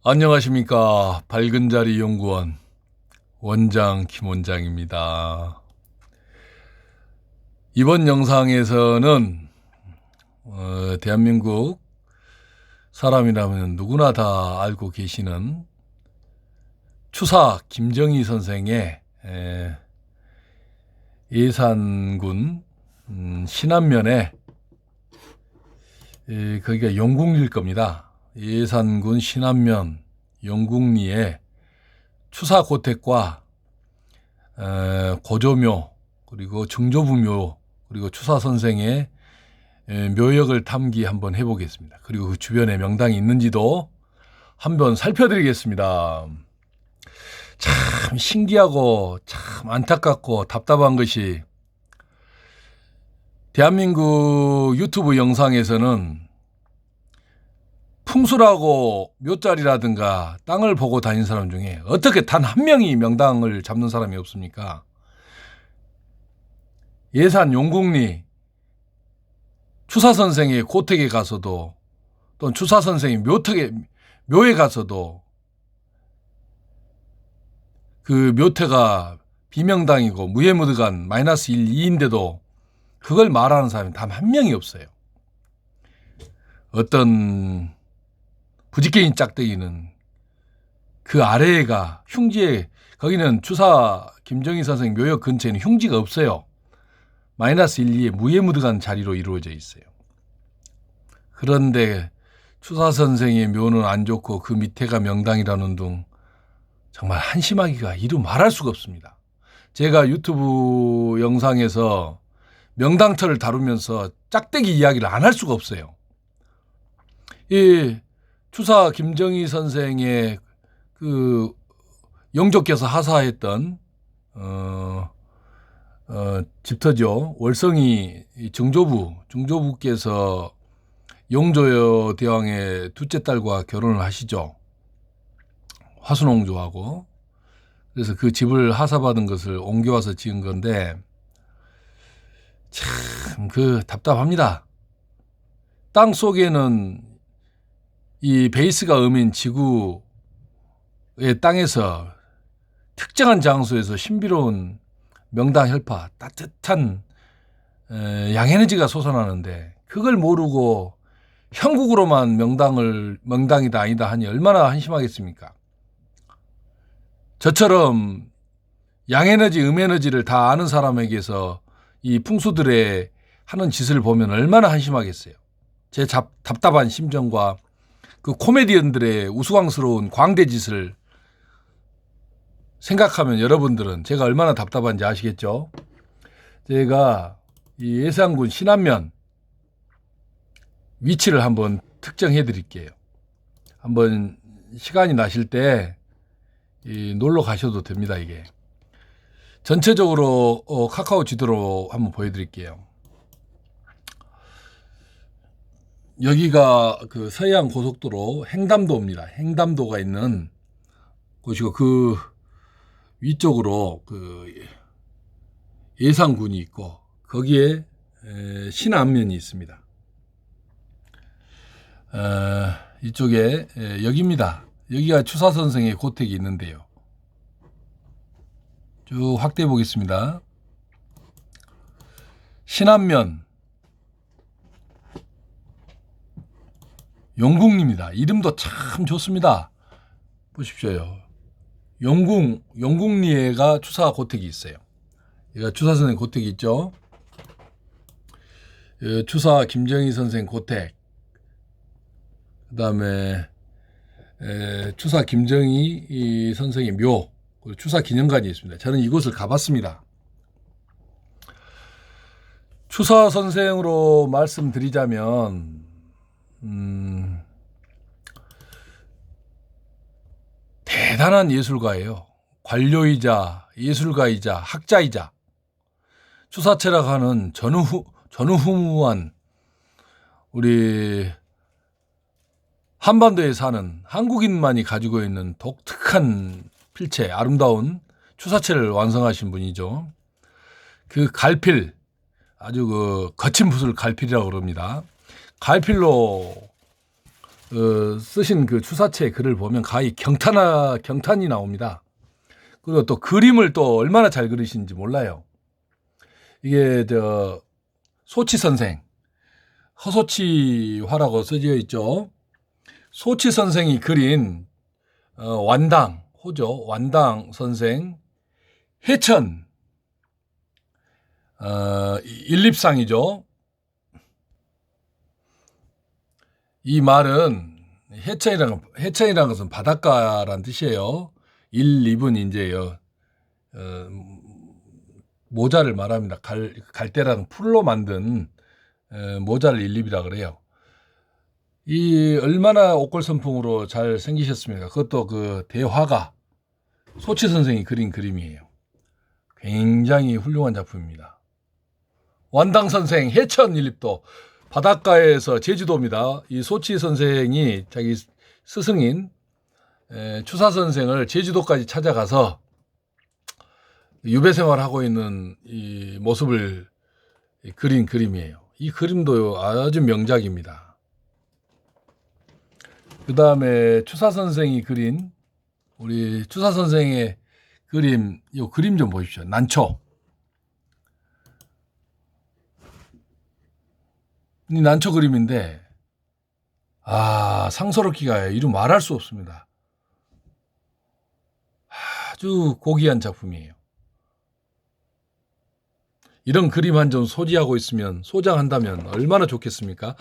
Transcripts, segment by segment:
안녕하십니까. 밝은자리 연구원 원장 김원장입니다. 이번 영상에서는 대한민국 사람이라면 누구나 다 알고 계시는 추사 김정희 선생의 예산군 신안면에 거기가 영국리일 겁니다. 예산군 신안면 영국리에 추사고택과 고조묘 그리고 증조부묘 그리고 추사선생의 묘역을 탐기 한번 해보겠습니다. 그리고 그 주변에 명당이 있는지도 한번 살펴드리겠습니다. 참 신기하고 참 안타깝고 답답한 것이 대한민국 유튜브 영상에서는 풍수라고 묘자리라든가 땅을 보고 다니는 사람 중에 어떻게 단 한 명이 명당을 잡는 사람이 없습니까? 예산 용국리 추사선생의 고택에 가서도 또는 추사선생의 묘에 가서도 그 묘태가 비명당이고 무예무드간 -1, 2인데도 그걸 말하는 사람이 단 한 명이 없어요. 어떤 부지깽이 짝대기는 그 아래가 흉지에 거기는 추사 김정희 선생 묘역 근처에는 흉지가 없어요. -1, 2에 무예무드간 자리로 이루어져 있어요. 그런데 추사 선생의 묘는 안 좋고 그 밑에가 명당이라는 둥 정말 한심하기가 이루 말할 수가 없습니다. 제가 유튜브 영상에서 명당터를 다루면서 짝대기 이야기를 안 할 수가 없어요. 이 추사 김정희 선생의 그 영조께서 하사했던 집터죠. 월성이 증조부께서 영조 대왕의 둘째 딸과 결혼을 하시죠. 화순옹조하고. 그래서 그 집을 하사받은 것을 옮겨와서 지은 건데 참 답답합니다. 땅 속에는 이 베이스가 음인 지구의 땅에서 특정한 장소에서 신비로운 명당 혈파, 따뜻한 양에너지가 솟아나는데 그걸 모르고 형국으로만 명당이다 아니다 하니 얼마나 한심하겠습니까? 저처럼 양에너지, 음에너지를 다 아는 사람에게서 이 풍수들의 하는 짓을 보면 얼마나 한심하겠어요. 제 답답한 심정과 그 코미디언들의 우스꽝스러운 광대짓을 생각하면 여러분들은 제가 얼마나 답답한지 아시겠죠? 제가 이 예산군 신안면 위치를 한번 특정해 드릴게요. 한번 시간이 나실 때 놀러 가셔도 됩니다. 이게 전체적으로 카카오 지도로 한번 보여드릴게요. 여기가 그 서해안 고속도로 횡담도입니다. 횡담도가 있는 곳이고 그 위쪽으로 그 예산군이 있고 거기에 신안면이 있습니다. 이쪽에 여기입니다. 여기가 추사 선생의 고택이 있는데요. 쭉 확대해 보겠습니다. 신안면 영국리입니다. 이름도 참 좋습니다. 보십시오요. 영국리에가 추사 고택이 있어요. 여기가 추사 선생 고택이 있죠. 추사 김정희 선생 고택, 그 다음에 추사 김정희 선생의 묘, 그리고 추사 기념관이 있습니다. 저는 이곳을 가봤습니다. 추사 선생으로 말씀드리자면 대단한 예술가예요. 관료이자 예술가이자 학자이자 추사체라고 하는 전후후무한 우리 한반도에 사는 한국인만이 가지고 있는 독특한 필체, 아름다운 추사체를 완성하신 분이죠. 그 갈필, 아주 그 거친 붓을 갈필이라고 그럽니다. 갈필로 쓰신 그 추사체 글을 보면 가히 경탄이 나옵니다. 그리고 또 그림을 또 얼마나 잘 그리시는지 몰라요. 이게 소치 선생, 허소치화라고 써져 있죠. 소치 선생이 그린 호죠. 완당 선생 해천 일립상이죠. 이 말은 해천이라는 것은 바닷가란 뜻이에요. 일립은 이제요 모자를 말합니다. 갈대랑 풀로 만든 모자를 일립이라 그래요. 이 얼마나 옥골선풍으로 잘 생기셨습니까? 그것도 그 대화가 소치 선생이 그린 그림이에요. 굉장히 훌륭한 작품입니다. 완당 선생 해천 일립도 바닷가에서 제주도입니다. 이 소치 선생이 자기 스승인 추사 선생을 제주도까지 찾아가서 유배 생활하고 있는 이 모습을 그린 그림이에요. 이 그림도 아주 명작입니다. 그 다음에 추사 선생이 그린 우리 추사 선생의 그림, 이 그림 좀 보십시오. 난초. 이 난초 그림인데 상서롭기가 이루 말할 수 없습니다. 아주 고귀한 작품이에요. 이런 그림 한 점 소장한다면 얼마나 좋겠습니까?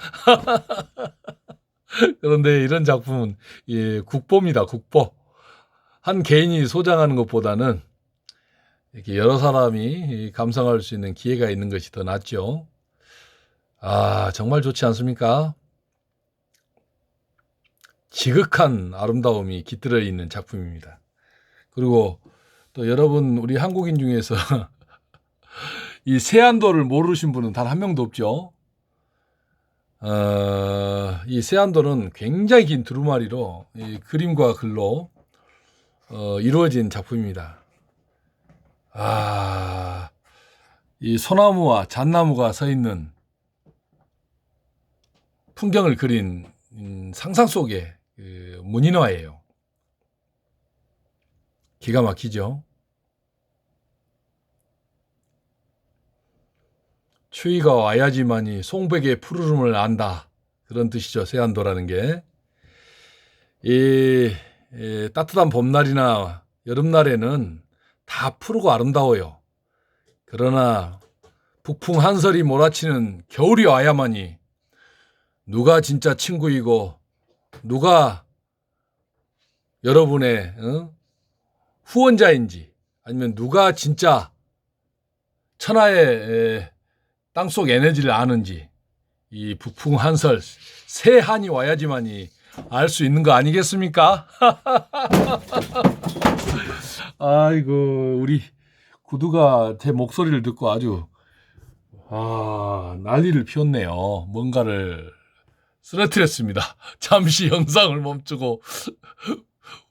그런데 이런 작품은 국보입니다. 국보. 한 개인이 소장하는 것보다는 이렇게 여러 사람이 감상할 수 있는 기회가 있는 것이 더 낫죠. 정말 좋지 않습니까? 지극한 아름다움이 깃들어 있는 작품입니다. 그리고 또 여러분 우리 한국인 중에서 이 세안도를 모르신 분은 단 한 명도 없죠. 이 세안도는 굉장히 긴 두루마리로 이 그림과 글로 이루어진 작품입니다. 이 소나무와 잣나무가 서 있는 풍경을 그린 상상 속의 문인화예요. 기가 막히죠. 추위가 와야지만이 송백의 푸르름을 안다. 그런 뜻이죠. 세안도라는 게. 따뜻한 봄날이나 여름날에는 다 푸르고 아름다워요. 그러나 북풍 한설이 몰아치는 겨울이 와야만이 누가 진짜 친구이고 누가 여러분의 후원자인지 아니면 누가 진짜 천하의 땅속 에너지를 아는지 이 북풍 한설 새한이 와야지만이 알 수 있는 거 아니겠습니까? 아이고 우리 구두가 제 목소리를 듣고 아주 난리를 피웠네요. 뭔가를 쓰러뜨렸습니다. 잠시 영상을 멈추고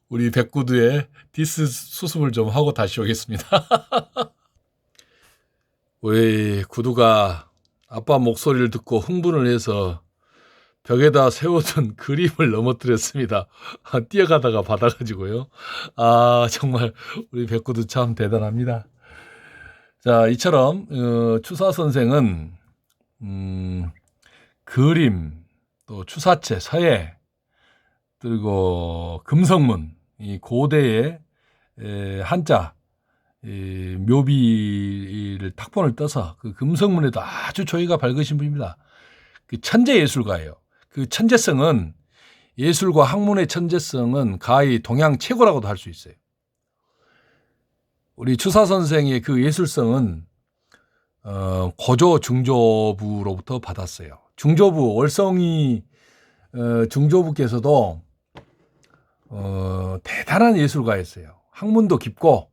우리 백구두의 디스 수습을 좀 하고 다시 오겠습니다. 우리 구두가 아빠 목소리를 듣고 흥분을 해서 벽에다 세워둔 그림을 넘어뜨렸습니다. 뛰어가다가 받아가지고요. 정말 우리 백구두 참 대단합니다. 자, 이처럼 추사 선생은 그림, 또 추사체, 서예, 그리고 금성문, 이 고대의 한자 묘비를 탁본을 떠서 그 금성문에도 아주 조예가 밝으신 분입니다. 그 천재 예술가예요. 그 천재성은 예술과 학문의 천재성은 가히 동양 최고라고도 할 수 있어요. 우리 추사 선생의 그 예술성은 고조 중조부로부터 받았어요. 중조부 월성이 중조부께서도 대단한 예술가였어요. 학문도 깊고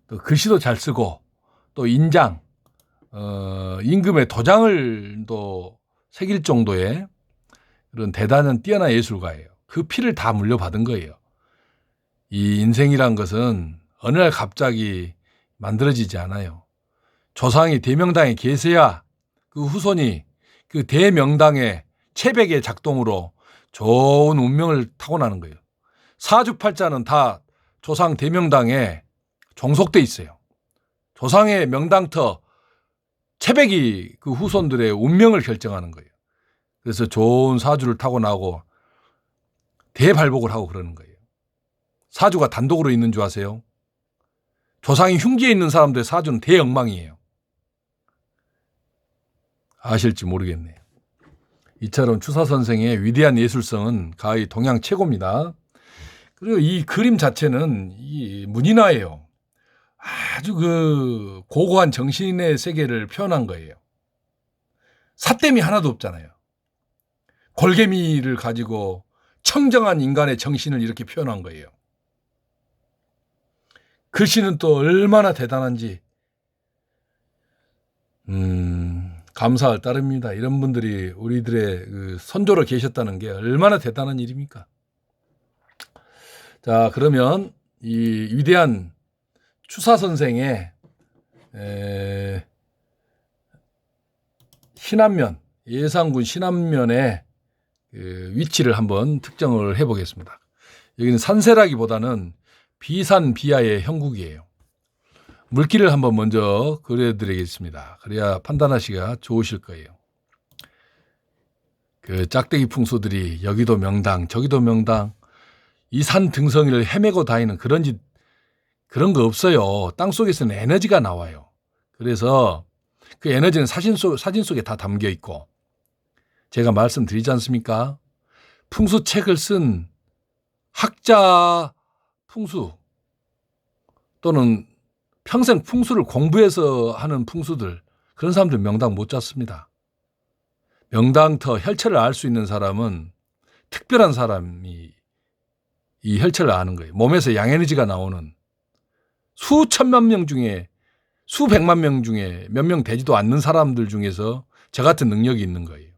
또 글씨도 잘 쓰고 또 인장 임금의 도장을 또 새길 정도의 그런 대단한 뛰어난 예술가예요. 그 피를 다 물려받은 거예요. 이 인생이란 것은 어느 날 갑자기 만들어지지 않아요. 조상이 대명당에 계세야 그 후손이 그 대명당의 체백의 작동으로 좋은 운명을 타고나는 거예요. 사주팔자는 다 조상 대명당에 종속돼 있어요. 조상의 명당터 채백이 그 후손들의 운명을 결정하는 거예요. 그래서 좋은 사주를 타고나고 대발복을 하고 그러는 거예요. 사주가 단독으로 있는 줄 아세요? 조상이 흉기에 있는 사람들의 사주는 대엉망이에요. 아실지 모르겠네요. 이처럼 추사 선생의 위대한 예술성은 가히 동양 최고입니다. 그리고 이 그림 자체는 이 문인화예요. 아주 그 고고한 정신의 세계를 표현한 거예요. 삿됨이 하나도 없잖아요. 골개미를 가지고 청정한 인간의 정신을 이렇게 표현한 거예요. 글씨는 또 얼마나 대단한지 감사할 따름입니다. 이런 분들이 우리들의 그 선조로 계셨다는 게 얼마나 대단한 일입니까? 자, 그러면 이 위대한 추사 선생의 신안면, 예산군 신안면의 그 위치를 한번 특정을 해보겠습니다. 여기는 산세라기보다는 비산비야의 형국이에요. 물길을 한번 먼저 그려드리겠습니다. 그래야 판단하시기가 좋으실 거예요. 그 짝대기 풍수들이 여기도 명당, 저기도 명당, 이 산 등성이를 헤매고 다니는 그런 거 없어요. 땅 속에서는 에너지가 나와요. 그래서 그 에너지는 사진 속에 다 담겨 있고, 제가 말씀드리지 않습니까? 풍수책을 쓴 학자 풍수 또는 평생 풍수를 공부해서 하는 풍수들, 그런 사람들 명당 못 잡습니다. 명당터 혈체를 알 수 있는 사람은 특별한 사람이 이 혈체를 아는 거예요. 몸에서 양에너지가 나오는 수천만 명 중에 수백만 명 중에 몇 명 되지도 않는 사람들 중에서 저 같은 능력이 있는 거예요.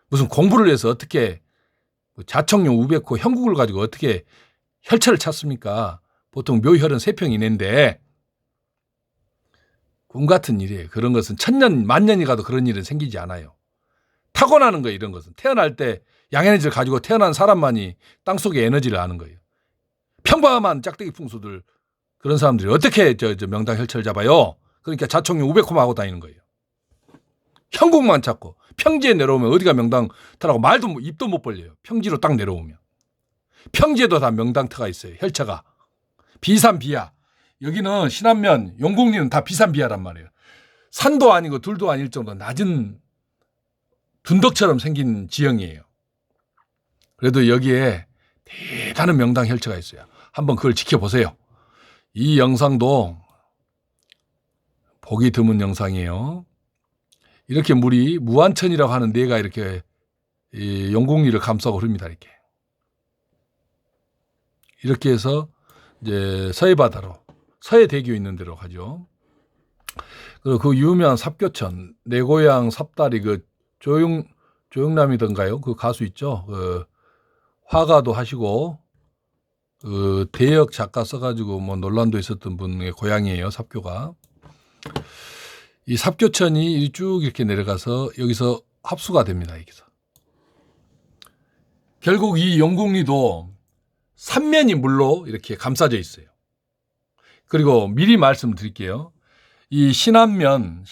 무슨 공부를 해서 어떻게 자청용 우백호 형국을 가지고 어떻게 혈체를 찾습니까? 보통 묘혈은 3평 이내인데 꿈 같은 일이에요. 그런 것은 천년 만년이 가도 그런 일은 생기지 않아요. 타고나는 거예요. 이런 것은 태어날 때 양에너지를 가지고 태어난 사람만이 땅속의 에너지를 아는 거예요. 평범한 짝대기 풍수들, 그런 사람들이 어떻게 저 명당 혈체를 잡아요? 그러니까 자청용 우백호만 하고 다니는 거예요. 형국만 찾고 평지에 내려오면 어디가 명당터라고 입도 못 벌려요. 평지로 딱 내려오면. 평지에도 다 명당터가 있어요. 혈체가. 비산비야. 여기는 신안면, 용궁리는 다 비산비야란 말이에요. 산도 아니고 들도 아닐 정도 낮은 둔덕처럼 생긴 지형이에요. 그래도 여기에 대단한 명당 혈체가 있어요. 한번 그걸 지켜보세요. 이 영상도 보기 드문 영상이에요. 이렇게 물이 무한천이라고 하는 내가 이렇게 이 용궁리를 감싸고 흐릅니다. 이렇게 해서 이제 서해바다로, 서해대교 있는 데로 가죠. 그리고 그 유명한 삽교천, 내 고향 삽다리, 그 조영남이던가요? 그 가수 있죠. 그 화가도 하시고 그 대역 작가 써가지고 뭐 논란도 있었던 분의 고향이에요. 삽교가. 이 삽교천이 쭉 이렇게 내려가서 여기서 합수가 됩니다. 여기서. 결국 이 용궁리도 삼면이 물로 이렇게 감싸져 있어요. 그리고 미리 말씀드릴게요. 이 신안면,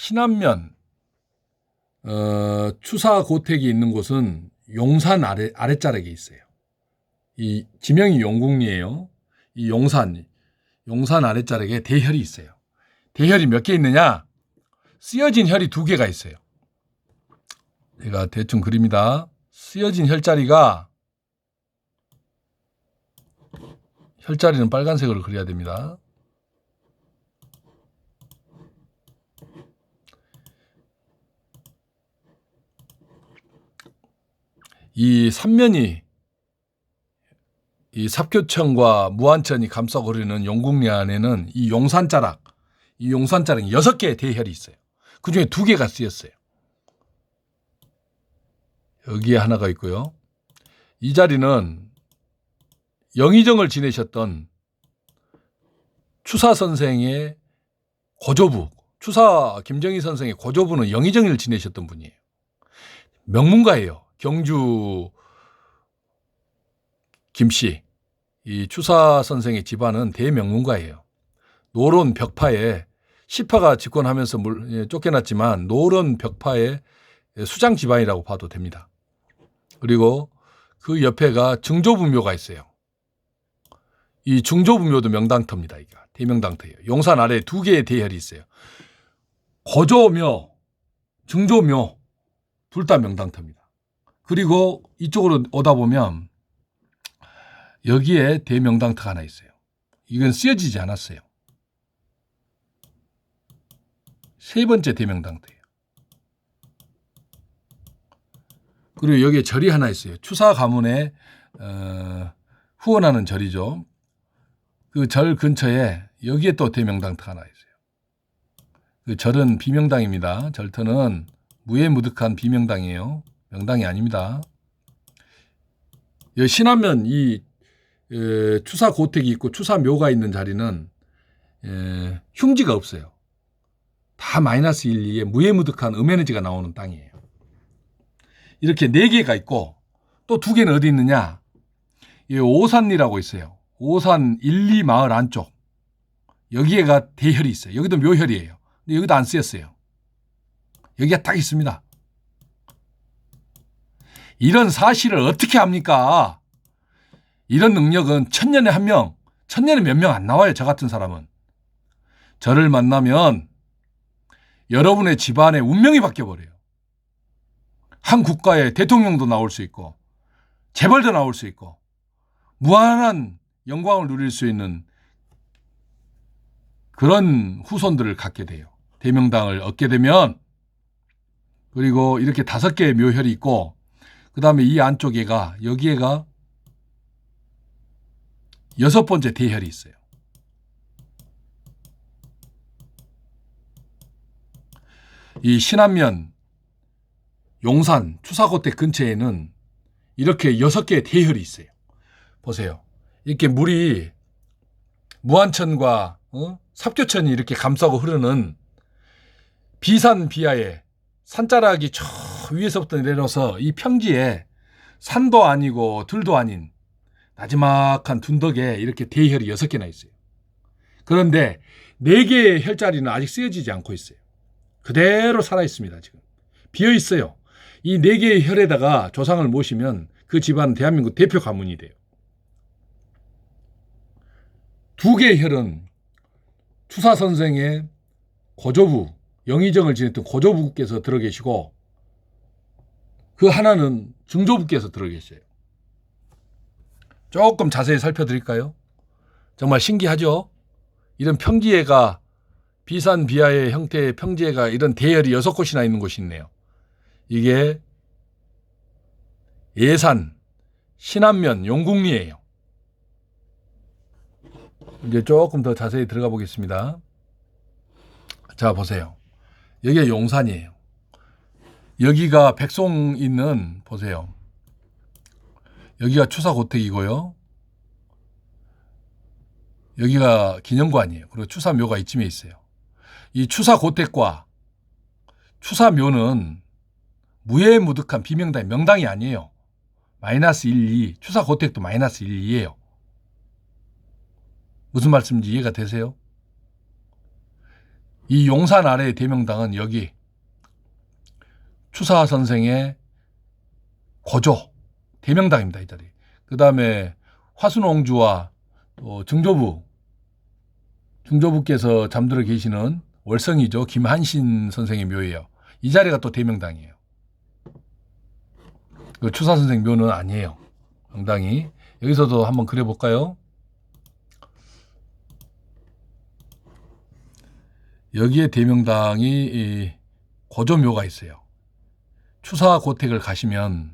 추사 고택이 있는 곳은 용산 아랫자락에 있어요. 이 지명이 용궁리예요. 이 용산 아랫자락에 대혈이 있어요. 대혈이 몇 개 있느냐? 쓰여진 혈이 2개가 있어요. 제가 대충 그립니다. 쓰여진 혈자리는 빨간색으로 그려야 됩니다. 이 삼면이 이 삽교천과 무한천이 감싸고 흐르는 용궁리 안에는 이 용산자락이 6개의 대혈이 있어요. 그중에 2개가 쓰였어요. 여기에 하나가 있고요. 이 자리는 영의정을 지내셨던 추사 선생의 고조부, 추사 김정희 선생의 고조부는 영의정을 지내셨던 분이에요. 명문가예요. 경주 김씨, 이 추사 선생의 집안은 대명문가예요. 노론 벽파에 시파가 집권하면서 쫓겨났지만 노론 벽파의 수장 집안이라고 봐도 됩니다. 그리고 그 옆에가 증조부묘가 있어요. 이 증조부묘도 명당터입니다. 이게 대명당터예요. 용산 아래에 두 개의 대혈이 있어요. 거조묘, 증조묘 둘 다 명당터입니다. 그리고 이쪽으로 오다 보면 여기에 대명당터가 하나 있어요. 이건 쓰여지지 않았어요. 세 번째 대명당터예요. 그리고 여기에 절이 하나 있어요. 추사 가문에 후원하는 절이죠. 그 절 근처에 여기에 또 대명당터 하나 있어요. 그 절은 비명당입니다. 절터는 무예무득한 비명당이에요. 명당이 아닙니다. 여기 신안면 이 추사 고택이 있고 추사 묘가 있는 자리는 흉지가 없어요. 다 마이너스 1, 2에 무예무득한 음에너지가 나오는 땅이에요. 이렇게 4개가 있고 또 2개는 어디 있느냐? 이 오산리라고 있어요. 오산 1, 2 마을 안쪽. 여기에가 대혈이 있어요. 여기도 묘혈이에요. 근데 여기도 안 쓰였어요. 여기가 딱 있습니다. 이런 사실을 어떻게 합니까? 이런 능력은 천년에 한 명, 천년에 몇 명 안 나와요. 저 같은 사람은. 저를 만나면 여러분의 집안의 운명이 바뀌어버려요. 한 국가의 대통령도 나올 수 있고 재벌도 나올 수 있고 무한한 영광을 누릴 수 있는 그런 후손들을 갖게 돼요. 대명당을 얻게 되면. 그리고 이렇게 5개의 묘혈이 있고 그 다음에 이 안쪽에가 여기에가 6번째 대혈이 있어요. 이 신안면 용산 추사고택 근처에는 이렇게 6개의 대혈이 있어요. 보세요. 이렇게 물이 무안천과 삽교천이 이렇게 감싸고 흐르는 비산 비하에 산자락이 저 위에서부터 내려서 이 평지에 산도 아니고 들도 아닌 나지막한 둔덕에 이렇게 대혈이 6개나 있어요. 그런데 4개의 혈자리는 아직 쓰여지지 않고 있어요. 그대로 살아있습니다. 지금 비어 있어요. 이 4개의 혈에다가 조상을 모시면 그 집안은 대한민국 대표 가문이 돼요. 2개의 혈은 추사 선생의 고조부, 영의정을 지냈던 고조부께서 들어 계시고 그 하나는 증조부께서 들어 계셔요. 조금 자세히 살펴드릴까요? 정말 신기하죠? 이런 평지에가 비산 비하의 형태의 평지에가 이런 대혈이 6곳이나 있는 곳이 있네요. 이게 예산, 신안면, 용궁리예요. 이제 조금 더 자세히 들어가 보겠습니다. 자, 보세요. 여기가 용산이에요. 여기가 백송 있는, 보세요. 여기가 추사고택이고요. 여기가 기념관이에요. 그리고 추사묘가 이쯤에 있어요. 이 추사고택과 추사묘는 무예무득한 비명당, 명당이 아니에요. 마이너스 1, 2, 추사고택도 마이너스 1, 2예요. 무슨 말씀인지 이해가 되세요? 이 용산 아래의 대명당은 여기 추사 선생의 고조 대명당입니다. 이 자리. 그 다음에 화순옹주와 또 증조부께서 잠들어 계시는 월성이죠. 김한신 선생의 묘예요. 이 자리가 또 대명당이에요. 그 추사 선생 묘는 아니에요. 명당이. 여기서도 한번 그려볼까요? 여기에 대명당이 고조묘가 있어요. 추사고택을 가시면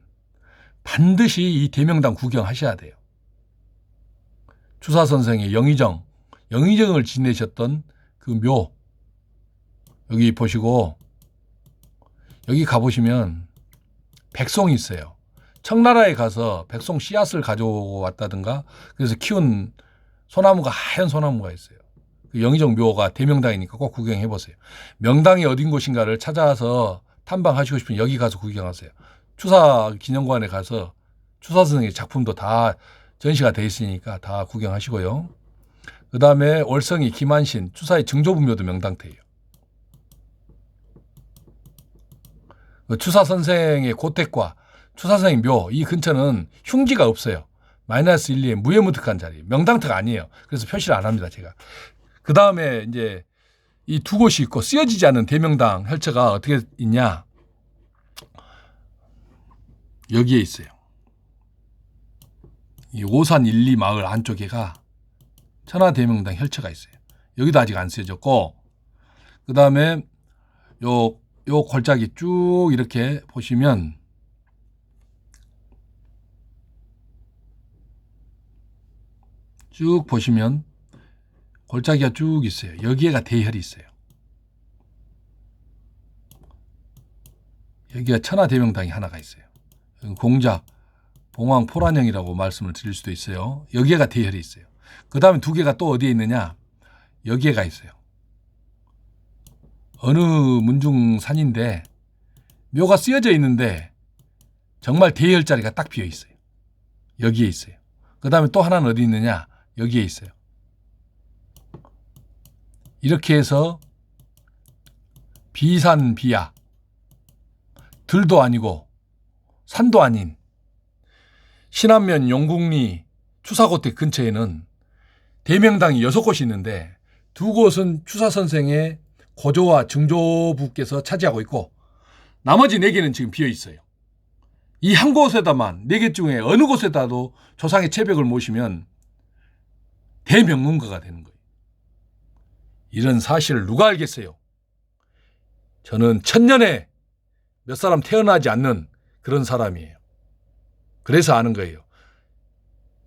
반드시 이 대명당 구경하셔야 돼요. 추사 선생의 영의정을 지내셨던 그 묘, 여기 보시고 여기 가보시면 백송이 있어요. 청나라에 가서 백송 씨앗을 가져오고 왔다든가 그래서 키운 소나무가 하얀 소나무가 있어요. 그 영의정 묘가 대명당이니까 꼭 구경해 보세요. 명당이 어딘 곳인가를 찾아서 탐방하시고 싶으면 여기 가서 구경하세요. 추사 기념관에 가서 추사 선생의 작품도 다 전시가 돼 있으니까 다 구경하시고요. 그 다음에 월성이 김한신 추사의 증조부묘도 명당태예요. 추사 선생의 고택과 추사 선생의 묘, 이 근처는 흉지가 없어요. 마이너스 1, 2에 무해무득한 자리. 명당태가 아니에요. 그래서 표시를 안 합니다, 제가. 그 다음에 이제 이 두 곳이 있고 쓰여지지 않은 대명당 혈처가 어떻게 있냐. 여기에 있어요. 이 오산 1, 2 마을 안쪽에가 천하대명당 혈처가 있어요. 여기도 아직 안 쓰여졌고, 그 다음에 요 골짜기 쭉 이렇게 보시면 골짜기가 쭉 있어요. 여기에가 대혈이 있어요. 여기가 천하대명당이 하나가 있어요. 공작, 봉황, 포란영이라고 말씀을 드릴 수도 있어요. 여기에가 대혈이 있어요. 그 다음에 두 개가 또 어디에 있느냐? 여기에가 있어요. 어느 문중산인데 묘가 쓰여져 있는데 정말 대혈 자리가 딱 비어 있어요. 여기에 있어요. 그 다음에 또 하나는 어디 있느냐? 여기에 있어요. 이렇게 해서 비산 비야, 들도 아니고 산도 아닌 신안면 용궁리 추사고택 근처에는 대명당이 6곳이 있는데 두 곳은 추사 선생의 고조와 증조부께서 차지하고 있고 나머지 4개는 지금 비어 있어요. 이 한 곳에다만 4개 중에 어느 곳에다도 조상의 체벽을 모시면 대명문가가 되는 거예요. 이런 사실을 누가 알겠어요? 저는 천년에 몇 사람 태어나지 않는 그런 사람이에요. 그래서 아는 거예요.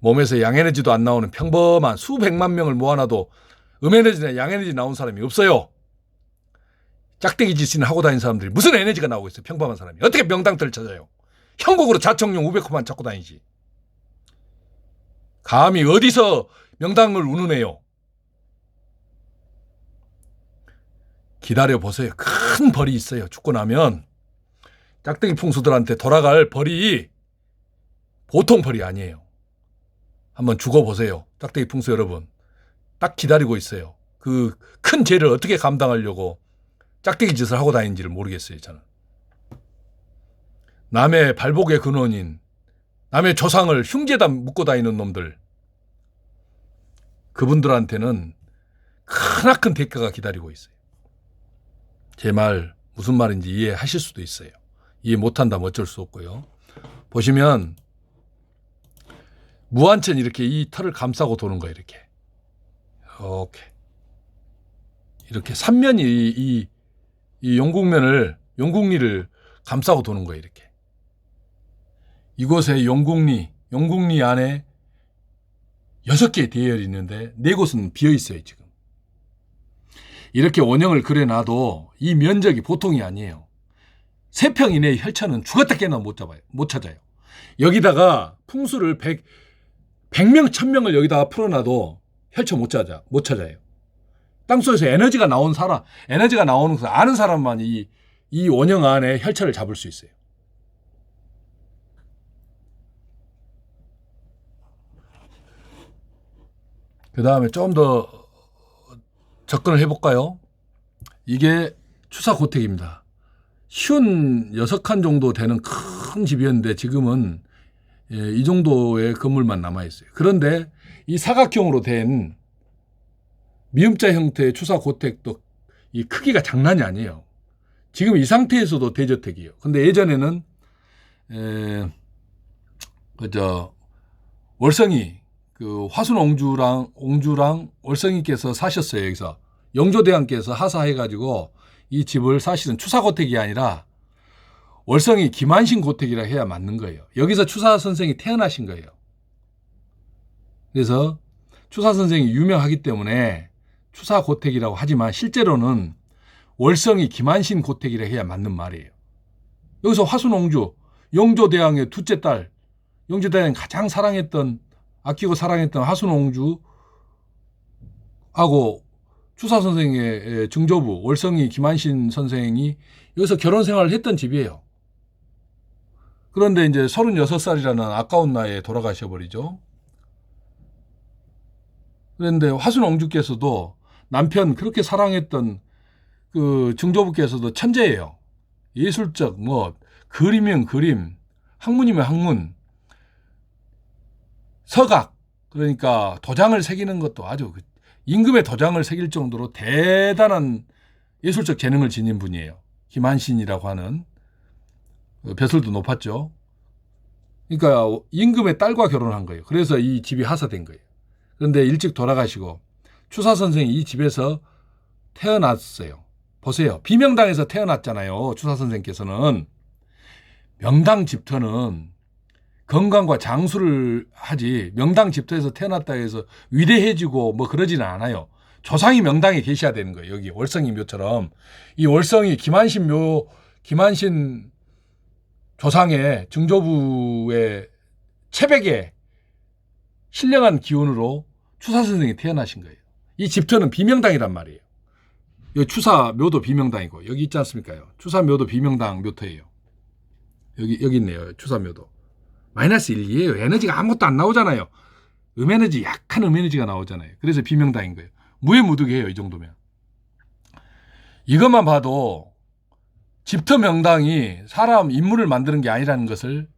몸에서 양에너지도 안 나오는 평범한 수백만 명을 모아놔도 음에너지나 양에너지 나온 사람이 없어요. 짝대기 짓을 하고 다니는 사람들이 무슨 에너지가 나오고 있어요. 평범한 사람이. 어떻게 명당터를 찾아요? 형국으로 자청용 500호만 찾고 다니지. 감히 어디서 명당을 운운해요. 기다려보세요. 큰 벌이 있어요. 죽고 나면 짝대기 풍수들한테 돌아갈 벌이 보통 벌이 아니에요. 한번 죽어보세요. 짝대기 풍수 여러분. 딱 기다리고 있어요. 그 큰 죄를 어떻게 감당하려고 짝대기 짓을 하고 다니는지를 모르겠어요. 저는. 남의 발복의 근원인, 남의 조상을 흉계에다 묶고 다니는 놈들, 그분들한테는 크나큰 대가가 기다리고 있어요. 제 말 무슨 말인지 이해하실 수도 있어요. 이해 못한다면 어쩔 수 없고요. 보시면 무한천 이렇게 이 털을 감싸고 도는 거예요. 이렇게 3면이 이 용궁리를 감싸고 도는 거예요. 이렇게. 이곳에 용궁리 안에 6개의 대열이 있는데 4곳은 비어 있어요. 지금. 이렇게 원형을 그려놔도 이 면적이 보통이 아니에요. 3평 이내의 혈차는 죽었다 깨나 못 찾아요. 여기다가 풍수를 100명, 1000명을 여기다가 풀어놔도 혈차 못 찾아요. 땅속에서 에너지가 나오는 것을 아는 사람만 이 원형 안에 혈차를 잡을 수 있어요. 그 다음에 좀 더 접근을 해볼까요? 이게 추사고택입니다. 쉬운 6칸 정도 되는 큰 집이었는데 지금은 이 정도의 건물만 남아있어요. 그런데 이 사각형으로 된 미음자 형태의 추사고택도 이 크기가 장난이 아니에요. 지금 이 상태에서도 대저택이에요. 근데 예전에는 월성이 화순 옹주랑 월성이께서 사셨어요. 여기서 영조대왕께서 하사해가지고 이 집을 사실은 추사고택이 아니라 월성이 김한신 고택이라 해야 맞는 거예요. 여기서 추사 선생이 태어나신 거예요. 그래서 추사 선생이 유명하기 때문에 추사고택이라고 하지만 실제로는 월성이 김한신 고택이라 해야 맞는 말이에요. 여기서 화순 옹주, 영조대왕의 둘째 딸, 영조대왕이 가장 아끼고 사랑했던 화순 옹주하고 추사 선생의 증조부 월성이 김한신 선생이 여기서 결혼 생활을 했던 집이에요. 그런데 이제 36살이라는 아까운 나이에 돌아가셔버리죠. 그런데 화순 왕주께서도 남편 그렇게 사랑했던 그 증조부께서도 천재예요. 예술적 뭐 그림이면 그림, 학문이면 학문, 서각, 그러니까 도장을 새기는 것도 아주 임금의 도장을 새길 정도로 대단한 예술적 재능을 지닌 분이에요. 김한신이라고 하는. 벼슬도 높았죠. 그러니까 임금의 딸과 결혼한 거예요. 그래서 이 집이 하사된 거예요. 그런데 일찍 돌아가시고 추사 선생이 이 집에서 태어났어요. 보세요. 비명당에서 태어났잖아요. 추사 선생께서는. 명당 집터는 건강과 장수를 하지 명당 집터에서 태어났다 해서 위대해지고 뭐 그러지는 않아요. 조상이 명당에 계셔야 되는 거예요. 여기 월성이 묘처럼. 이 월성이 김한신 조상의 증조부의 체백에 신령한 기운으로 추사 선생이 태어나신 거예요. 이 집터는 비명당이란 말이에요. 여기 추사 묘도 비명당이고 여기 있지 않습니까? 추사 묘도 비명당 묘터예요. 여기 있네요. 추사 묘도. 마이너스 1, 2예요. 에너지가 아무것도 안 나오잖아요. 음에너지, 약한 음에너지가 나오잖아요. 그래서 비명당인 거예요. 무해무득해요. 이 정도면. 이것만 봐도 집터 명당이 사람 인물을 만드는 게 아니라는 것을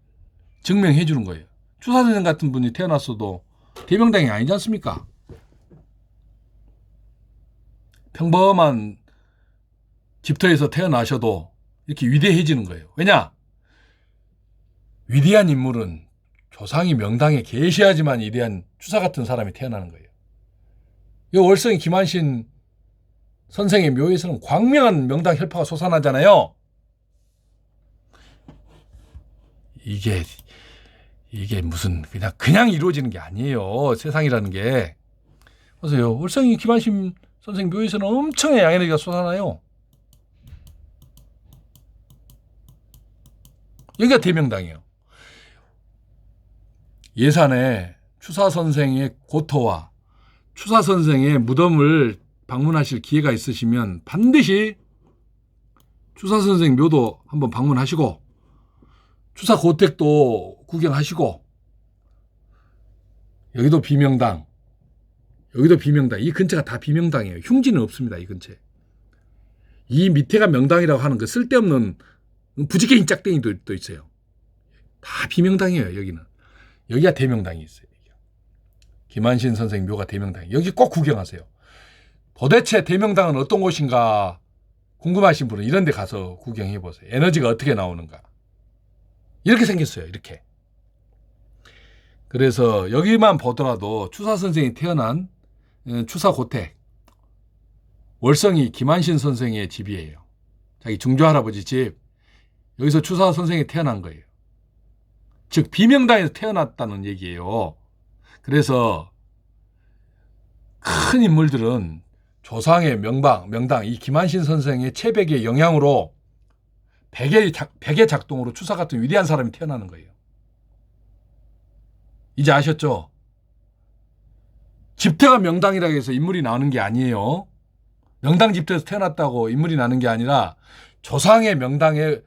증명해 주는 거예요. 추사 선생 같은 분이 태어났어도 대명당이 아니지 않습니까? 평범한 집터에서 태어나셔도 이렇게 위대해지는 거예요. 왜냐? 위대한 인물은 조상이 명당에 계셔야지만 위대한 추사 같은 사람이 태어나는 거예요. 이 월성이 김한신 선생의 묘에서는 광명한 명당 혈파가 솟아나잖아요. 이게 무슨 그냥 이루어지는 게 아니에요. 세상이라는 게. 보세요. 월성이 김한신 선생 묘에서는 엄청난 양에너지가 솟아나요. 여기가 대명당이에요. 예산에 추사 선생의 고토와 추사 선생의 무덤을 방문하실 기회가 있으시면 반드시 추사 선생 묘도 한번 방문하시고 추사 고택도 구경하시고 여기도 비명당, 여기도 비명당. 이 근처가 다 비명당이에요. 흉지는 없습니다. 이 근처에. 이 밑에가 명당이라고 하는 그 쓸데없는 부지깽이 짝대기도 또 있어요. 다 비명당이에요. 여기는. 여기가 대명당이 있어요. 김한신 선생 묘가 대명당. 여기 꼭 구경하세요. 도대체 대명당은 어떤 곳인가 궁금하신 분은 이런 데 가서 구경해 보세요. 에너지가 어떻게 나오는가. 이렇게 생겼어요. 이렇게. 그래서 여기만 보더라도 추사 선생이 태어난 추사 고택 월성이 김한신 선생의 집이에요. 자기 증조할아버지 집. 여기서 추사 선생이 태어난 거예요. 즉 비명당에서 태어났다는 얘기예요. 그래서 큰 인물들은 조상의 명당 이 김한신 선생의 체백의 영향으로 백의 작동으로 추사 같은 위대한 사람이 태어나는 거예요. 이제 아셨죠? 집터가 명당이라고 해서 인물이 나오는 게 아니에요. 명당 집터에서 태어났다고 인물이 나는 게 아니라 조상의 명당의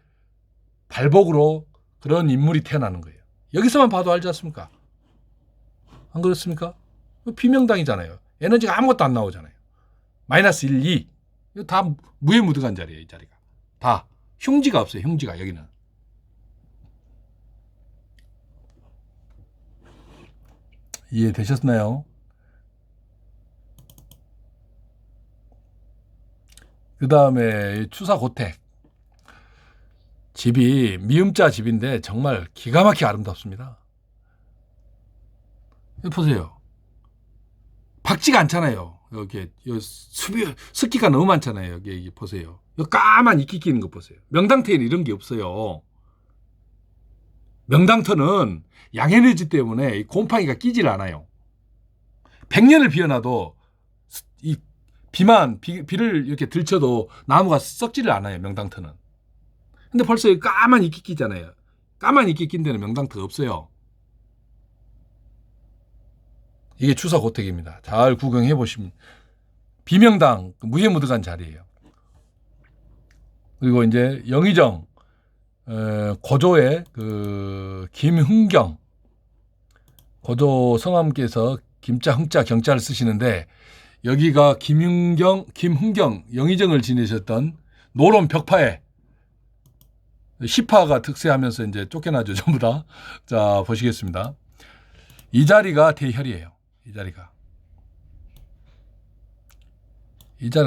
발복으로 그런 인물이 태어나는 거예요. 여기서만 봐도 알지 않습니까? 안 그렇습니까? 비명당이잖아요. 에너지가 아무것도 안 나오잖아요. 마이너스 1, 2. 이거 다 무해무득한 자리예요. 이 자리가. 다. 흉지가 없어요. 흉지가 여기는. 이해되셨나요? 그 다음에 추사고택. 집이 미음자 집인데 정말 기가 막히게 아름답습니다. 보세요. 박지가 않잖아요. 여기 습기가 너무 많잖아요. 여기 보세요. 여기 까만 이끼 끼는 거 보세요. 명당터에는 이런 게 없어요. 명당터는 양에너지 때문에 곰팡이가 끼질 않아요. 100년을 비워놔도 이 비를 이렇게 들쳐도 나무가 썩지를 않아요. 명당터는. 근데 벌써 까만 이끼 끼잖아요. 까만 이끼 낀 데는 명당터가 없어요. 이게 추사고택입니다. 잘 구경해 보시면 비명당 무해무득한 자리예요. 그리고 이제 영의정 고조의 그 김흥경 고조 성함께서 김자 흥자 경자를 쓰시는데 여기가 김흥경 영의정을 지내셨던 노론 벽파에 시파가 득세하면서 이제 쫓겨나죠, 전부 다. 자, 보시겠습니다. 이 자리가 대혈이에요. 이 자리가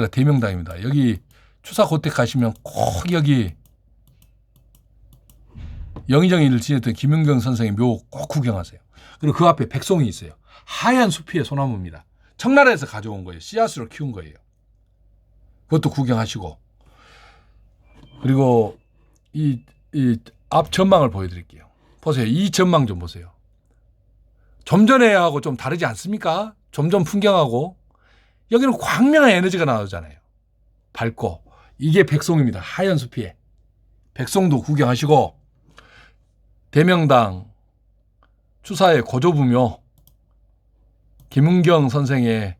대명당입니다. 여기 추사고택 가시면 꼭 여기 영의정을 지냈던 김흥경 선생의 묘 꼭 구경하세요. 그리고 그 앞에 백송이 있어요. 하얀 숲이의 소나무입니다. 청나라에서 가져온 거예요. 씨앗으로 키운 거예요. 그것도 구경하시고. 그리고 이 앞 전망을 보여드릴게요. 보세요. 이 전망 좀 보세요. 좀 전에하고 좀 다르지 않습니까? 좀 전 풍경하고. 여기는 광명한 에너지가 나오잖아요. 밝고. 이게 백송입니다. 하얀 숲이에. 백송도 구경하시고 대명당 추사의 고조부묘 김은경 선생의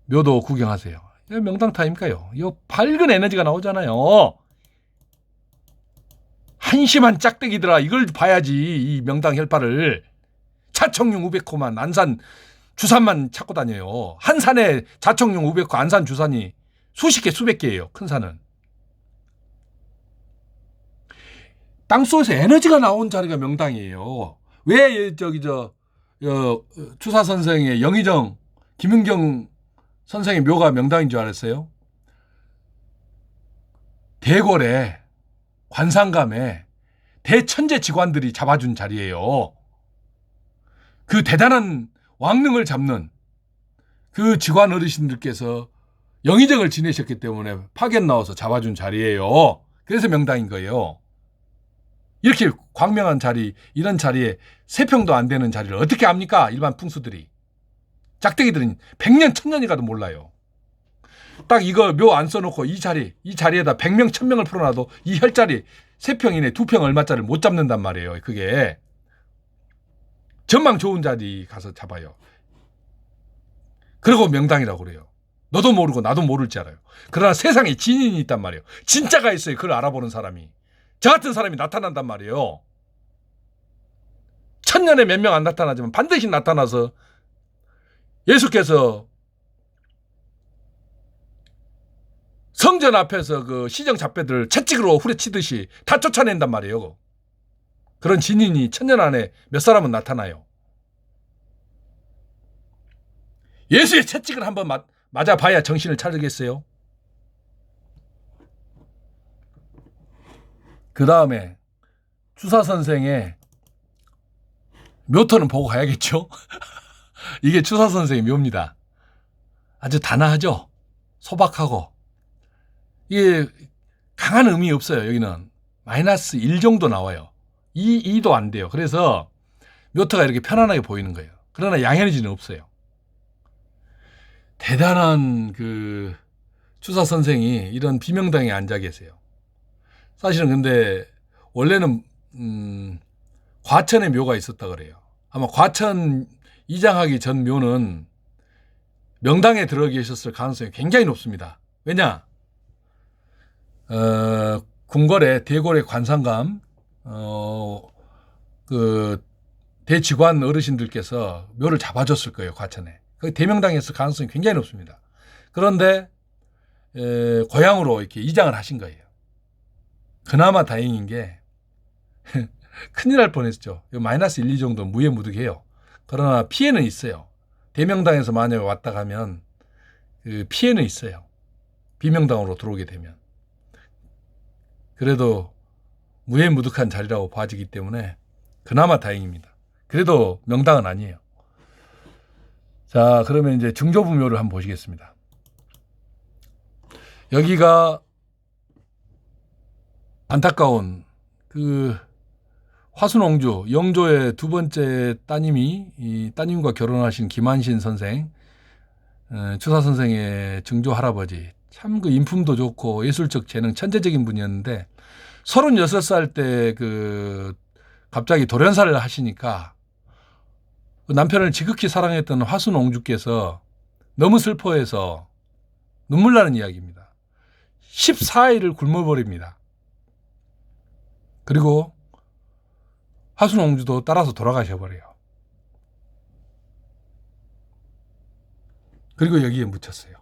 묘도 구경하세요. 이거 명당 타임일까요? 이 밝은 에너지가 나오잖아요. 한심한 짝대기들아, 이걸 봐야지. 이 명당 혈파를. 자청룡 우백호만 안산 주산만 찾고 다녀요. 한 산에 자청룡 우백호 안산 주산이 수십 개 수백 개예요. 큰 산은. 땅속에서 에너지가 나온 자리가 명당이에요. 왜 추사 선생의 영의정 김은경 선생의 묘가 명당인 줄 알았어요? 대궐에 관상감에 대천재 직관들이 잡아준 자리예요. 그 대단한 왕릉을 잡는 그 직관 어르신들께서 영의정을 지내셨기 때문에 파견 나와서 잡아준 자리예요. 그래서 명당인 거예요. 이렇게 광명한 자리, 이런 자리에 3평도 안 되는 자리를 어떻게 압니까? 일반 풍수들이. 짝대기들은 100년, 1000년이 가도 몰라요. 딱 이거 묘 안 써놓고 이 자리에다 100명, 1000명을 풀어놔도 이 혈자리 3평 이내 2평 얼마짜리를 못 잡는단 말이에요. 그게. 전망 좋은 자리 가서 잡아요. 그리고 명당이라고 그래요. 너도 모르고 나도 모를 줄 알아요. 그러나 세상에 진인이 있단 말이에요. 진짜가 있어요. 그걸 알아보는 사람이. 저 같은 사람이 나타난단 말이에요. 1000년에 몇 명 안 나타나지만 반드시 나타나서 예수께서 성전 앞에서 그 시정 잡배들 채찍으로 후려치듯이 다 쫓아낸단 말이에요. 그런 진인이 1000년 안에 몇 사람은 나타나요. 예수의 채찍을 한번 맞아봐야 정신을 차리겠어요. 그 다음에 추사 선생의 묘터는 보고 가야겠죠. 이게 추사 선생의 묘입니다. 아주 단아하죠. 소박하고. 이게 강한 음이 없어요. 여기는 마이너스 1 정도 나와요. 2도 안 돼요. 그래서 묘터가 이렇게 편안하게 보이는 거예요. 그러나 양에너지는 없어요. 대단한 그 추사 선생이 이런 비명당에 앉아 계세요. 사실은 근데 원래는 과천에 묘가 있었다 그래요. 아마 과천 이장하기 전 묘는 명당에 들어 계셨을 가능성이 굉장히 높습니다. 왜냐? 궁궐에 대궐의 관상감 그 대직관 어르신들께서 묘를 잡아줬을 거예요. 과천에. 그 대명당에 있을 가능성이 굉장히 높습니다. 그런데 고향으로 이렇게 이장을 하신 거예요. 그나마 다행인 게 큰일 날 뻔했죠. 마이너스 1, 2 정도 무해무득해요. 그러나 피해는 있어요. 대명당에서 만약에 왔다 가면 그 피해는 있어요. 비명당으로 들어오게 되면. 그래도 무해무득한 자리라고 봐지기 때문에 그나마 다행입니다. 그래도 명당은 아니에요. 자, 그러면 이제 증조부묘를 한번 보시겠습니다. 여기가 안타까운 그 화순옹주 영조의 두 번째 따님이 이 따님과 결혼하신 김한신 선생, 추사 선생의 증조 할아버지, 참 그 인품도 좋고 예술적 재능 천재적인 분이었는데 36살 때 그 갑자기 돌연사를 하시니까 그 남편을 지극히 사랑했던 화순옹주께서 너무 슬퍼해서 눈물 나는 이야기입니다. 14일을 굶어버립니다. 그리고 화순옹주도 따라서 돌아가셔버려요. 그리고 여기에 묻혔어요.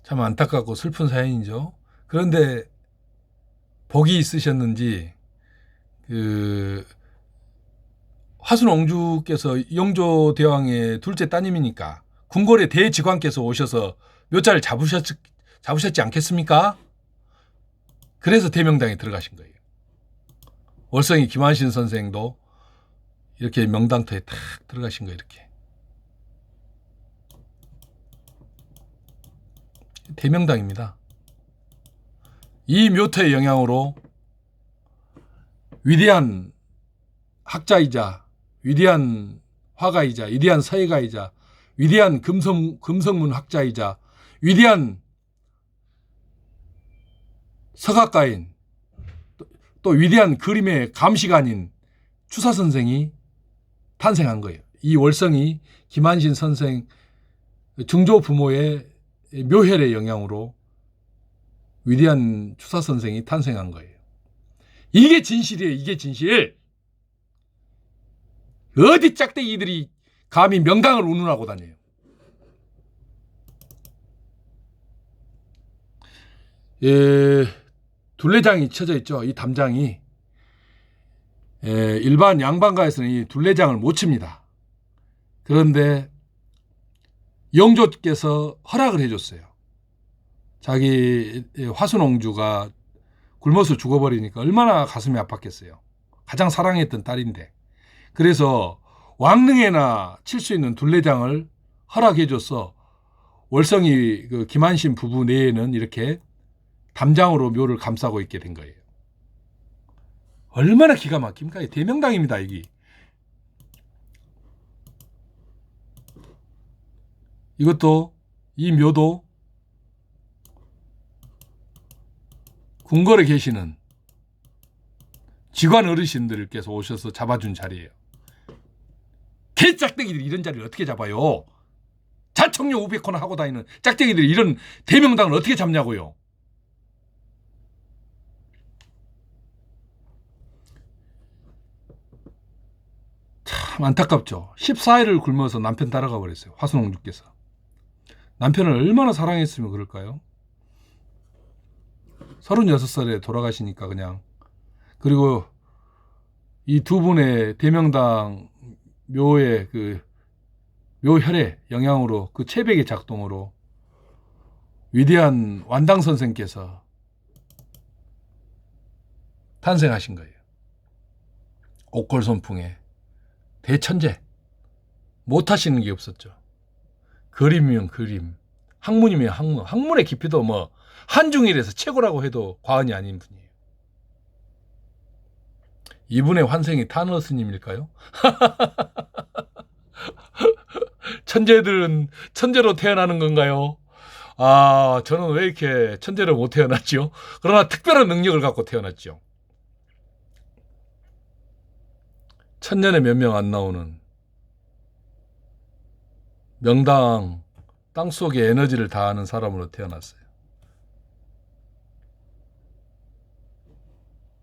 참 안타깝고 슬픈 사연이죠. 그런데 복이 있으셨는지 화순옹주께서 영조대왕의 둘째 따님이니까 궁궐의 대직관께서 오셔서 묘자를 잡으셨지 않겠습니까? 그래서 대명당에 들어가신 거예요. 월성이 김한신 선생도 이렇게 명당터에 탁 들어가신 거예요. 이렇게. 대명당입니다. 이 묘토의 영향으로 위대한 학자이자 위대한 화가이자 위대한 서예가이자 위대한 금성문 학자이자 위대한 서각가인 또 위대한 그림의 감시관인 추사 선생이 탄생한 거예요. 이 월성이 김한신 선생 증조 부모의 묘혈의 영향으로 위대한 추사 선생이 탄생한 거예요. 이게 진실이에요. 이게 진실. 어디 짝대기들이 감히 명당을 운운하고 다녀요. 둘레장이 쳐져 있죠. 이 담장이 일반 양반가에서는 이 둘레장을 못 칩니다. 그런데 영조께서 허락을 해줬어요. 자기 화순옹주가 굶어서 죽어버리니까 얼마나 가슴이 아팠겠어요. 가장 사랑했던 딸인데. 그래서 왕릉에나 칠 수 있는 둘레장을 허락해줘서 월성이 그 김한신 부부 내에는 이렇게 담장으로 묘를 감싸고 있게 된 거예요. 얼마나 기가 막힙니까? 대명당입니다, 이게. 이것도, 이 묘도 궁궐에 계시는 직관 어르신들께서 오셔서 잡아준 자리예요. 개짝대기들이 이런 자리를 어떻게 잡아요? 자청료 500호나 하고 다니는 짝대기들이 이런 대명당을 어떻게 잡냐고요? 참 안타깝죠. 14일을 굶어서 남편 따라가 버렸어요. 화순옹주께서. 남편을 얼마나 사랑했으면 그럴까요? 36살에 돌아가시니까 그냥. 그리고 이 두 분의 대명당 묘의 묘혈의 영향으로 그 체백의 작동으로 위대한 완당 선생께서 탄생하신 거예요. 옥골선풍의 대천재. 못하시는 게 없었죠. 그림이면 그림, 학문이면 학문, 학문의 깊이도 뭐 한중일에서 최고라고 해도 과언이 아닌 분이에요. 이분의 환생이 타너 스님일까요? 천재들은 천재로 태어나는 건가요? 아, 저는 왜 이렇게 천재로 못 태어났죠? 그러나 특별한 능력을 갖고 태어났죠. 천년에 몇 명 안 나오는 명당 땅속에 에너지를 다하는 사람으로 태어났어요.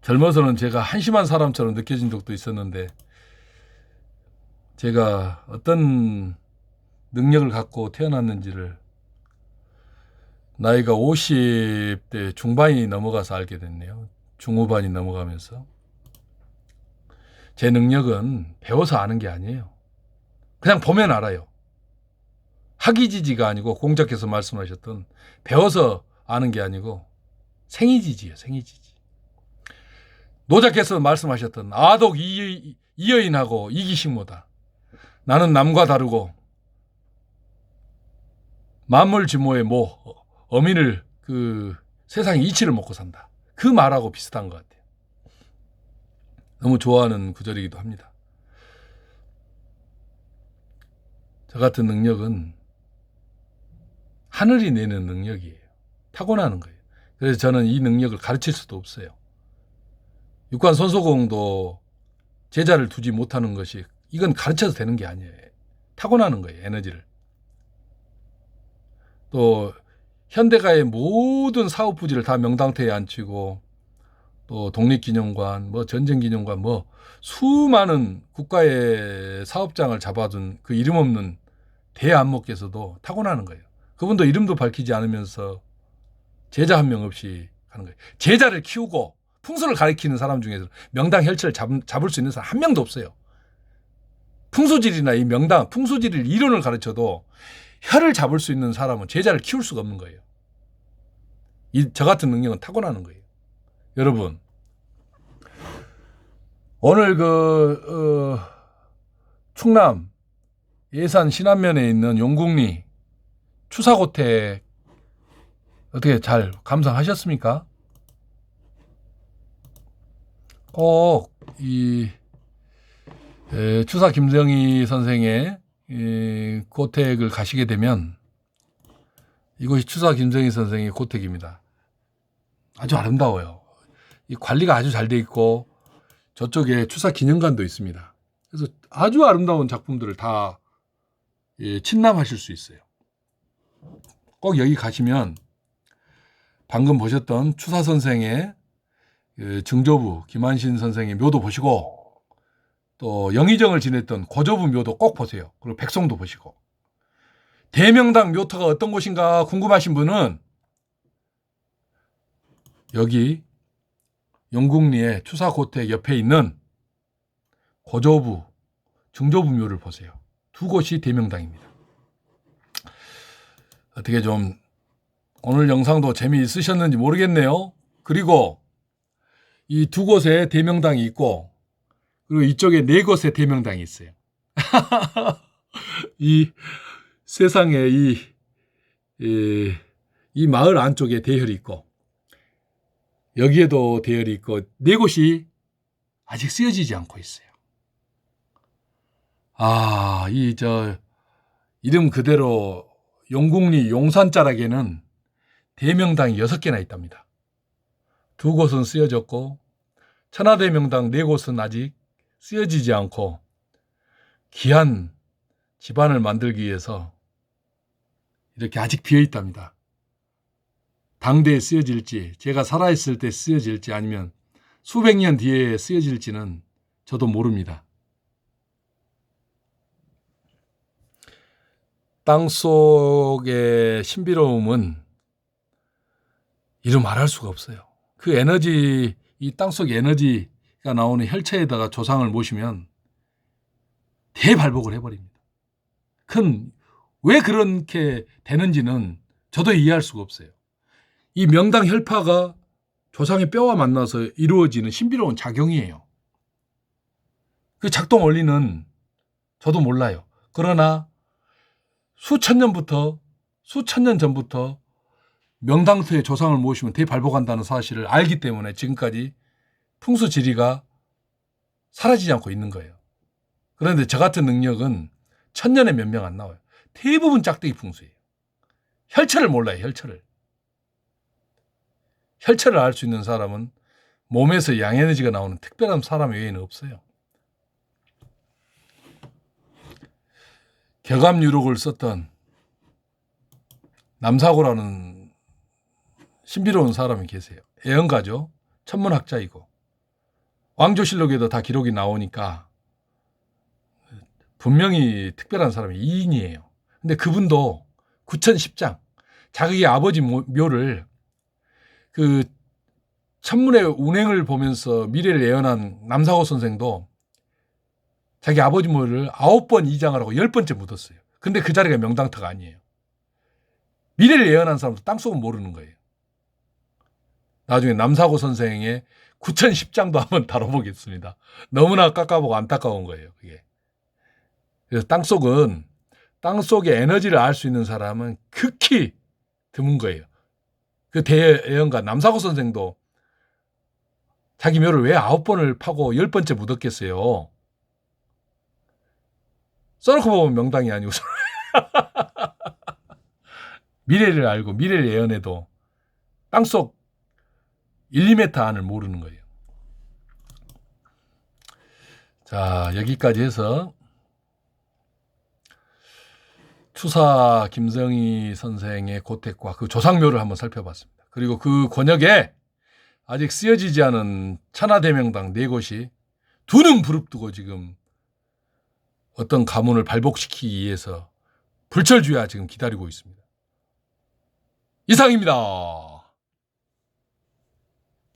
젊어서는 제가 한심한 사람처럼 느껴진 적도 있었는데 제가 어떤 능력을 갖고 태어났는지를 나이가 50대 중반이 넘어가서 알게 됐네요. 중후반이 넘어가면서. 제 능력은 배워서 아는 게 아니에요. 그냥 보면 알아요. 학이지지가 아니고 공자께서 말씀하셨던 배워서 아는 게 아니고 생이지지예요. 생이지지. 노자께서 말씀하셨던 아독 이여인하고 이기식모다. 나는 남과 다르고 만물지모의 모 어민을 세상의 이치를 먹고 산다. 그 말하고 비슷한 것 같아요. 너무 좋아하는 구절이기도 합니다. 저 같은 능력은 하늘이 내는 능력이에요. 타고나는 거예요. 그래서 저는 이 능력을 가르칠 수도 없어요. 육관 손소공도 제자를 두지 못하는 것이 이건 가르쳐서 되는 게 아니에요. 타고나는 거예요. 에너지를. 또 현대가의 모든 사업 부지를 다 명당터에 앉히고 또 독립기념관, 뭐 전쟁기념관, 뭐 수많은 국가의 사업장을 잡아둔 그 이름 없는 대안목께서도 타고나는 거예요. 그분도 이름도 밝히지 않으면서 제자 한 명 없이 하는 거예요. 제자를 키우고 풍수를 가리키는 사람 중에서 명당 혈체를 잡을 수 있는 사람 한 명도 없어요. 풍수질이나 이 명당, 풍수질 이론을 가르쳐도 혈을 잡을 수 있는 사람은 제자를 키울 수가 없는 거예요. 저 같은 능력은 타고나는 거예요. 여러분, 오늘 충남 예산 신안면에 있는 용궁리 추사고택 어떻게 잘 감상하셨습니까? 꼭 추사 김정희 선생의 고택을 가시게 되면 이곳이 추사 김정희 선생의 고택입니다. 아주 아름다워요. 이 관리가 아주 잘 돼 있고 저쪽에 추사 기념관도 있습니다. 그래서 아주 아름다운 작품들을 다 침람하실 수 있어요. 꼭 여기 가시면 방금 보셨던 추사 선생의 증조부 김한신 선생의 묘도 보시고 또 영의정을 지냈던 고조부 묘도 꼭 보세요. 그리고 백송도 보시고 대명당 묘터가 어떤 곳인가 궁금하신 분은 여기 용궁리의 추사고택 옆에 있는 고조부, 증조부 묘를 보세요. 두 곳이 대명당입니다. 어떻게 좀 오늘 영상도 재미있으셨는지 모르겠네요. 그리고 이 두 곳에 대명당이 있고 그리고 이쪽에 네 곳에 대명당이 있어요. 이 세상에 이 마을 안쪽에 대혈이 있고 여기에도 대혈이 있고 네 곳이 아직 쓰여지지 않고 있어요. 이름 그대로 용궁리 용산자락에는 대명당이 6개나 있답니다. 두 곳은 쓰여졌고 천하대명당 네 곳은 아직 쓰여지지 않고 귀한 집안을 만들기 위해서 이렇게 아직 비어 있답니다. 당대에 쓰여질지, 제가 살아있을 때 쓰여질지 아니면 수백 년 뒤에 쓰여질지는 저도 모릅니다. 땅속의 신비로움은 이루 말할 수가 없어요. 그 에너지, 이 땅속 에너지가 나오는 혈체에다가 조상을 모시면 대발복을 해버립니다. 왜 그렇게 되는지는 저도 이해할 수가 없어요. 이 명당 혈파가 조상의 뼈와 만나서 이루어지는 신비로운 작용이에요. 그 작동 원리는 저도 몰라요. 그러나 수천 년 전부터 명당터에 조상을 모시면 대발복한다는 사실을 알기 때문에 지금까지 풍수지리가 사라지지 않고 있는 거예요. 그런데 저 같은 능력은 1000년에 몇 명 안 나와요. 대부분 짝대기 풍수예요. 혈체를 몰라요. 혈체를 알 수 있는 사람은 몸에서 양에너지가 나오는 특별한 사람 외에는 없어요. 격암유록을 썼던 남사고라는 신비로운 사람이 계세요. 애언가죠. 천문학자이고 왕조실록에도 다 기록이 나오니까 분명히 특별한 사람이 이인이에요. 근데 그분도 9010장 자기 아버지 묘를 그 천문의 운행을 보면서 미래를 예언한 남사고 선생도 자기 아버지 묘를 9번 이장을 하고 10번째 묻었어요. 근데 그 자리가 명당터가 아니에요. 미래를 예언한 사람도 땅속은 모르는 거예요. 나중에 남사고 선생의 9010장도 한번 다뤄보겠습니다. 너무나 깎아보고 안타까운 거예요. 그게. 그래서 땅속의 에너지를 알 수 있는 사람은 극히 드문 거예요. 그 대예언가 남사고 선생도 자기 묘를 왜 9번을 파고 10번째 묻었겠어요. 써놓고 보면 명당이 아니고 미래를 알고 미래를 예언해도 땅속 1, 2m 안을 모르는 거예요. 자, 여기까지 해서 추사 김정희 선생의 고택과 그 조상묘를 한번 살펴봤습니다. 그리고 그 권역에 아직 쓰여지지 않은 천하대명당 4곳이 두 눈 부릅뜨고 지금 어떤 가문을 발복시키기 위해서 불철주야 지금 기다리고 있습니다. 이상입니다.